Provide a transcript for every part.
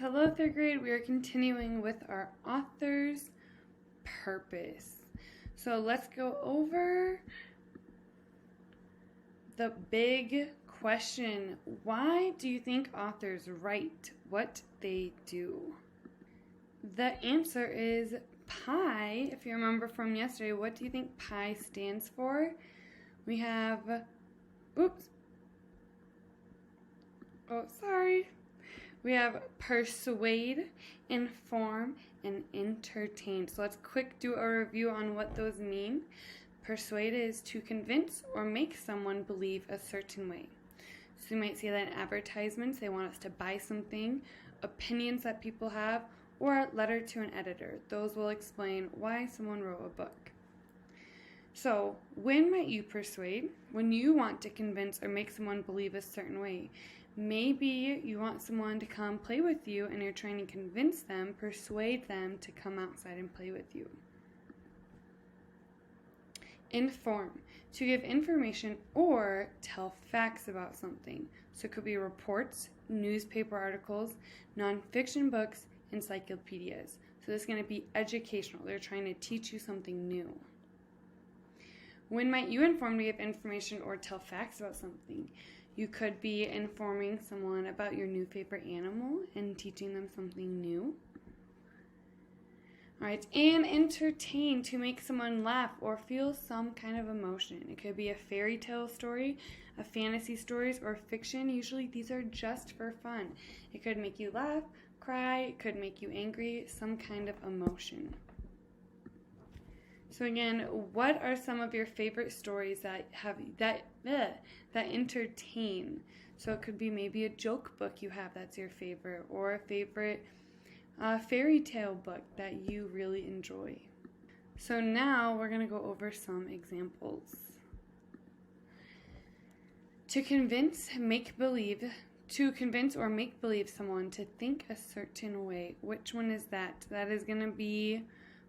Hello, third grade. We are continuing with our author's purpose. So let's go over the big question. Why do you think authors write what they do? The answer is PI. If you remember from yesterday, what do you think PI stands for? We have, We have persuade, inform, and entertain. So let's quick do a review on what those mean. Persuade is to convince or make someone believe a certain way. So you might see that in advertisements, they want us to buy something, opinions that people have, or a letter to an editor. Those will explain why someone wrote a book. So, when might you persuade? When you want to convince or make someone believe a certain way. Maybe you want someone to come play with you and you're trying to convince them, persuade them to come outside and play with you. Inform, to give information or tell facts about something. So it could be reports, newspaper articles, nonfiction books, encyclopedias. So this is going to be educational. They're trying to teach you something new. When might you inform to give information or tell facts about something? You could be informing someone about your new favorite animal and teaching them something new. All right, and entertain, to make someone laugh or feel some kind of emotion. It could be a fairy tale story, a fantasy stories, or fiction. Usually these are just for fun. It could make you laugh, cry, it could make you angry, some kind of emotion. So again, what are some of your favorite stories that entertain? So it could be maybe a joke book you have that's your favorite, or a favorite fairy tale book that you really enjoy. So now we're going to go over some examples. To convince or make believe someone to think a certain way. Which one is that? That is going to be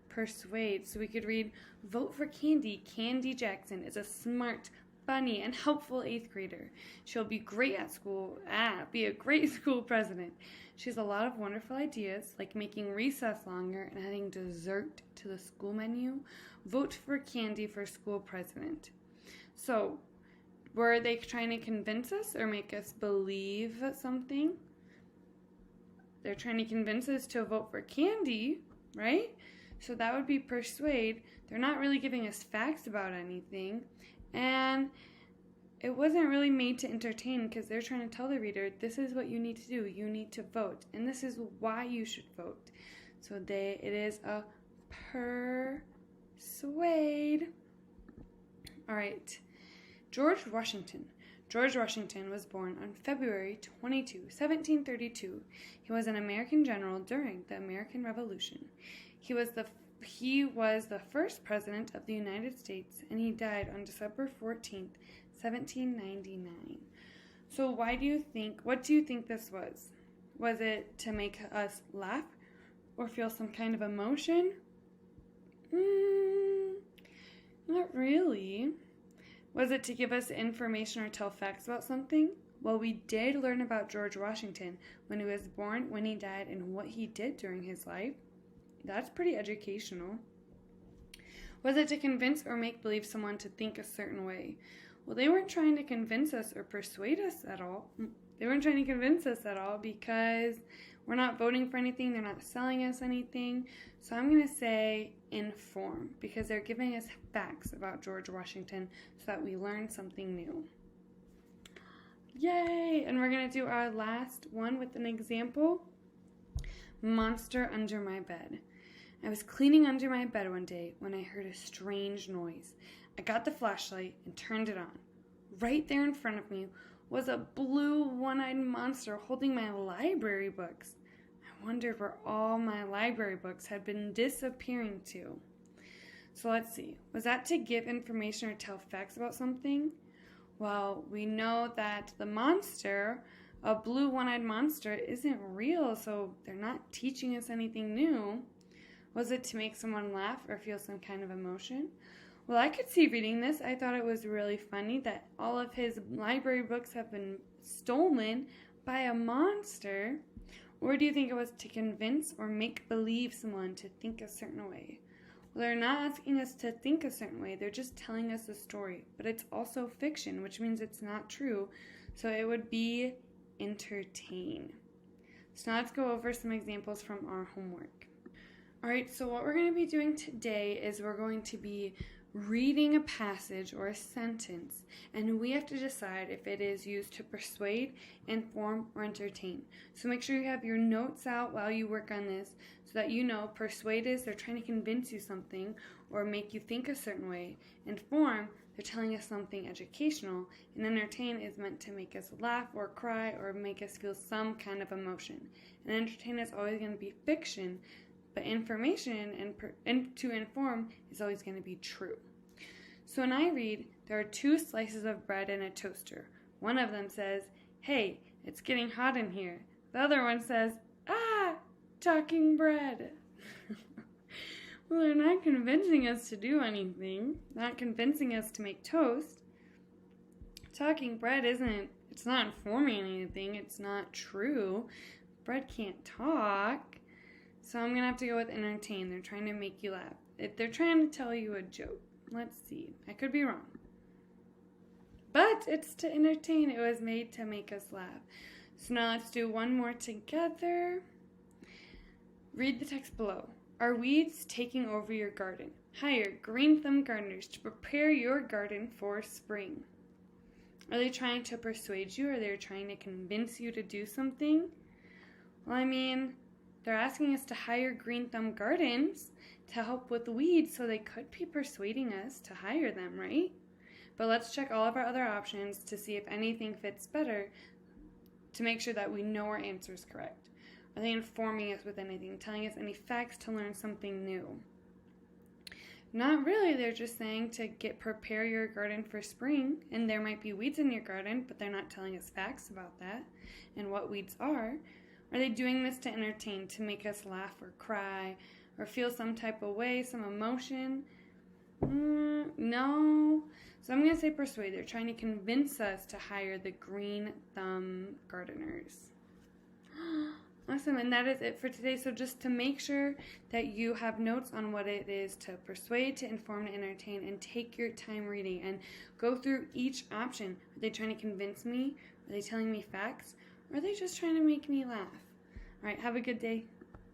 persuade. So we could read, vote for Candy. Candy Jackson is a smart, funny, and helpful 8th grader. She'll be great at school, be a great school president. She has a lot of wonderful ideas, like making recess longer and adding dessert to the school menu. Vote for Candy for school president. So, were they trying to convince us or make us believe something? They're trying to convince us to vote for Candy, right? So that would be persuade. They're not really giving us facts about anything. And it wasn't really made to entertain, because they're trying to tell the reader, this is what you need to do. You need to vote. And this is why you should vote. So it is a persuade. All right. George Washington. George Washington was born on February 22, 1732. He was an American general during the American Revolution. He was the first president of the United States, and he died on December 14th, 1799. So what do you think this was? Was it to make us laugh or feel some kind of emotion? Not really. Was it to give us information or tell facts about something? Well, we did learn about George Washington, when he was born, when he died, and what he did during his life. That's pretty educational. Was it to convince or make believe someone to think a certain way? Well, they weren't trying to convince us or persuade us at all. They weren't trying to convince us at all, because we're not voting for anything. They're not selling us anything. So I'm going to say inform, because they're giving us facts about George Washington so that we learn something new. Yay! And we're going to do our last one with an example. Monster under my bed. I was cleaning under my bed one day when I heard a strange noise. I got the flashlight and turned it on. Right there in front of me was a blue one-eyed monster holding my library books. I wondered where all my library books had been disappearing to. So let's see. Was that to give information or tell facts about something? Well, we know that the monster, a blue one-eyed monster, isn't real, so they're not teaching us anything new. Was it to make someone laugh or feel some kind of emotion? Well, I could see reading this. I thought it was really funny that all of his library books have been stolen by a monster. Or do you think it was to convince or make believe someone to think a certain way? Well, they're not asking us to think a certain way. They're just telling us a story. But it's also fiction, which means it's not true. So it would be entertain. So now let's go over some examples from our homework. All right, so what we're going to be doing today is we're going to be reading a passage or a sentence, and we have to decide if it is used to persuade, inform, or entertain. So make sure you have your notes out while you work on this so that you know persuade is they're trying to convince you something or make you think a certain way. Inform, they're telling us something educational, and entertain is meant to make us laugh or cry or make us feel some kind of emotion. And entertain is always going to be fiction, but information and to inform is always going to be true. So when I read, there are 2 slices of bread in a toaster. One of them says, "Hey, it's getting hot in here." The other one says, "Ah, talking bread." Well, they're not convincing us to do anything, not convincing us to make toast. Talking bread it's not informing anything, it's not true. Bread can't talk. So I'm going to have to go with entertain. They're trying to make you laugh. If they're trying to tell you a joke. Let's see. I could be wrong. But it's to entertain. It was made to make us laugh. So now let's do one more together. Read the text below. Are weeds taking over your garden? Hire green thumb gardeners to prepare your garden for spring. Are they trying to persuade you, or are they trying to convince you to do something? Well, I mean, they're asking us to hire green thumb gardens to help with weeds, so they could be persuading us to hire them, right? But let's check all of our other options to see if anything fits better to make sure that we know our answer is correct. Are they informing us with anything, telling us any facts to learn something new? Not really. They're just saying to prepare your garden for spring, and there might be weeds in your garden, but they're not telling us facts about that and what weeds are. Are they doing this to entertain, to make us laugh or cry or feel some type of way, some emotion? No. So I'm going to say persuade. They're trying to convince us to hire the green thumb gardeners. Awesome, and that is it for today. So just to make sure that you have notes on what it is to persuade, to inform, to entertain, and take your time reading and go through each option. Are they trying to convince me? Are they telling me facts? Or are they just trying to make me laugh? All right, have a good day.